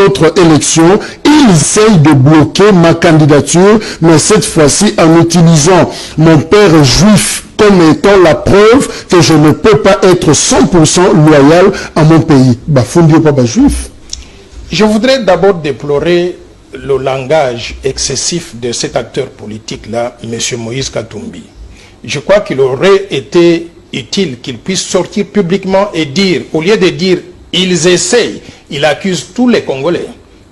autre élection, ils essayent de bloquer ma candidature, mais cette fois-ci en utilisant mon père juif comme étant la preuve que je ne peux pas être 100% loyal à mon pays. Bafundi pas juif. Je voudrais d'abord déplorer le langage excessif de cet acteur politique-là, M. Moïse Katumbi. Je crois qu'il aurait été utile qu'il puisse sortir publiquement et dire, au lieu de dire « ils essayent », il accuse tous les Congolais.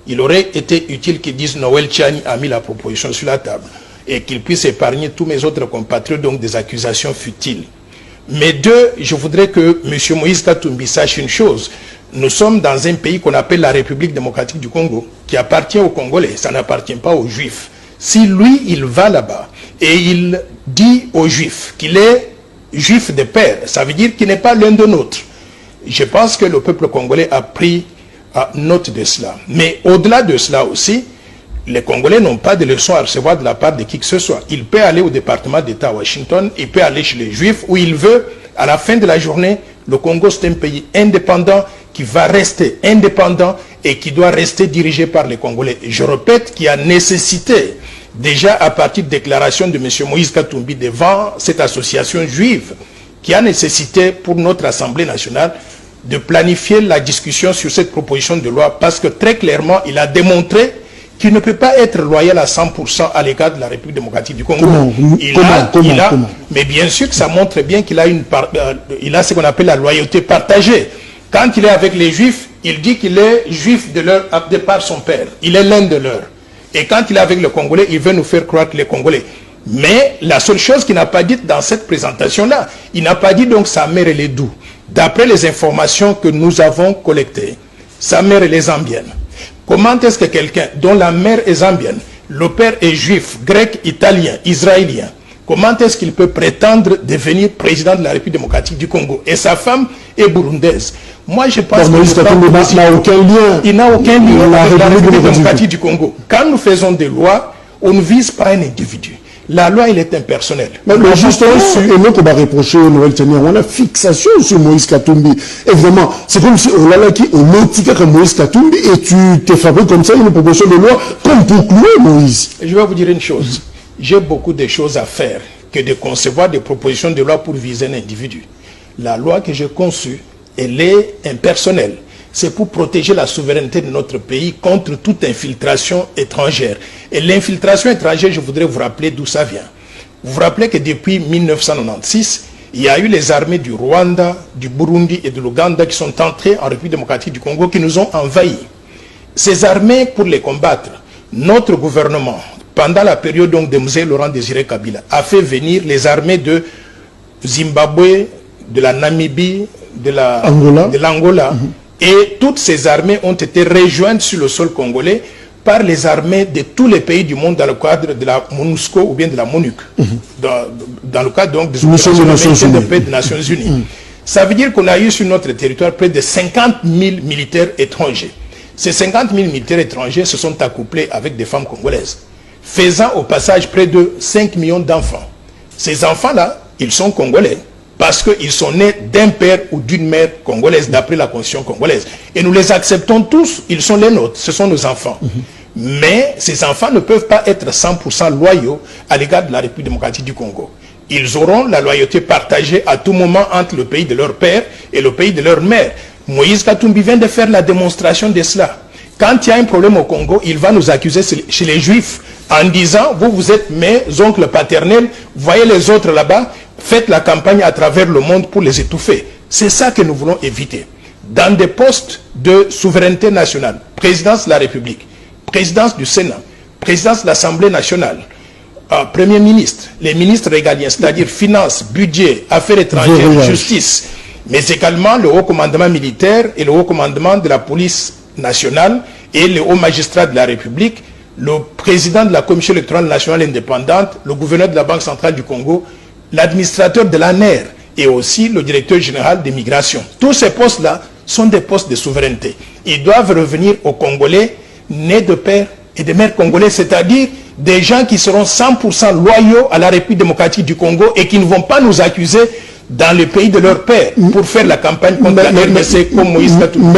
Il aurait été utile qu'il dise « Noël Tchani a mis la proposition sur la table » et qu'il puisse épargner tous mes autres compatriotes donc des accusations futiles. Mais deux, je voudrais que M. Moïse Katumbi sache une chose. Nous sommes dans un pays qu'on appelle la République démocratique du Congo, qui appartient aux Congolais, ça n'appartient pas aux Juifs. Si lui, il va là-bas et il dit aux Juifs qu'il est Juif de père, ça veut dire qu'il n'est pas l'un de nôtres. Je pense que le peuple congolais a pris note de cela. Mais au-delà de cela aussi, les Congolais n'ont pas de leçons à recevoir de la part de qui que ce soit. Il peut aller au département d'État à Washington, il peut aller chez les Juifs, où il veut. À la fin de la journée, le Congo, c'est un pays indépendant qui va rester indépendant et qui doit rester dirigé par les Congolais. Et je répète qu'il y a nécessité, déjà à partir de déclaration de M. Moïse Katumbi devant cette association juive, qui a nécessité pour notre Assemblée nationale de planifier la discussion sur cette proposition de loi, parce que très clairement, il a démontré qu'il ne peut pas être loyal à 100% à l'égard de la République démocratique du Congo. Comment? Mais bien sûr que ça montre bien qu'il a, il a ce qu'on appelle la loyauté partagée. Quand il est avec les Juifs, il dit qu'il est Juif de par son père. Il est l'un de leurs. Et quand il est avec les Congolais, il veut nous faire croire que les Congolais. Mais la seule chose qu'il n'a pas dite dans cette présentation-là, il n'a pas dit donc sa mère elle est d'où. D'après les informations que nous avons collectées, sa mère elle est zambienne. Comment est-ce que quelqu'un dont la mère est zambienne, le père est juif, grec, italien, israélien, comment est-ce qu'il peut prétendre devenir président de la République démocratique du Congo? Et sa femme est burundaise. Moi, je pense qu'il n'a aucun lien. Il n'a aucun lien avec la République démocratique du Congo. Quand nous faisons des lois, on ne vise pas un individu. La loi, elle est impersonnelle. Mais justement, et nous, on va reprocher au Noël Tchani, on a fixation sur Moïse Katumbi. Évidemment, c'est comme si on l'a qui, on notifie comme Moïse Katumbi et tu te fabriques comme ça une proposition de loi comme pour clouer Moïse. Je vais vous dire une chose. J'ai beaucoup de choses à faire que de concevoir des propositions de loi pour viser un individu. La loi que j'ai conçue, elle est impersonnelle. C'est pour protéger la souveraineté de notre pays contre toute infiltration étrangère. Et l'infiltration étrangère, je voudrais vous rappeler d'où ça vient. Vous vous rappelez que depuis 1996, il y a eu les armées du Rwanda, du Burundi et de l'Ouganda qui sont entrées en République démocratique du Congo, qui nous ont envahis. Ces armées, pour les combattre, notre gouvernement, pendant la période donc de M. Laurent Désiré Kabila, a fait venir les armées de Zimbabwe, de la Namibie, de l'Angola. Et toutes ces armées ont été rejointes sur le sol congolais par les armées de tous les pays du monde dans le cadre de la MONUSCO ou bien de la MONUC, dans le cadre donc des opérations de paix des Nations Unies. Ça veut dire qu'on a eu sur notre territoire près de 50 000 militaires étrangers. Ces 50 000 militaires étrangers se sont accouplés avec des femmes congolaises, faisant au passage près de 5 millions d'enfants. Ces enfants-là, ils sont congolais, parce qu'ils sont nés d'un père ou d'une mère congolaise, d'après la constitution congolaise. Et nous les acceptons tous, ils sont les nôtres, ce sont nos enfants. Mais ces enfants ne peuvent pas être 100% loyaux à l'égard de la République démocratique du Congo. Ils auront la loyauté partagée à tout moment entre le pays de leur père et le pays de leur mère. Moïse Katumbi vient de faire la démonstration de cela. Quand il y a un problème au Congo, il va nous accuser chez les Juifs en disant, vous êtes mes oncles paternels, voyez les autres là-bas, faites la campagne à travers le monde pour les étouffer. C'est ça que nous voulons éviter. Dans des postes de souveraineté nationale, présidence de la République, présidence du Sénat, présidence de l'Assemblée nationale, Premier ministre, les ministres régaliens, c'est-à-dire finances, budget, affaires étrangères, justice, mais également le haut commandement militaire et le haut commandement de la police nationale et le haut magistrat de la République, le président de la Commission électorale nationale indépendante, le gouverneur de la Banque centrale du Congo, l'administrateur de l'ANER et aussi le directeur général des migrations. Tous ces postes-là sont des postes de souveraineté. Ils doivent revenir aux Congolais nés de père et de mère congolais, c'est-à-dire des gens qui seront 100% loyaux à la République démocratique du Congo et qui ne vont pas nous accuser dans le pays de leur père pour faire la campagne contre la RDC comme Moïse Katumbi.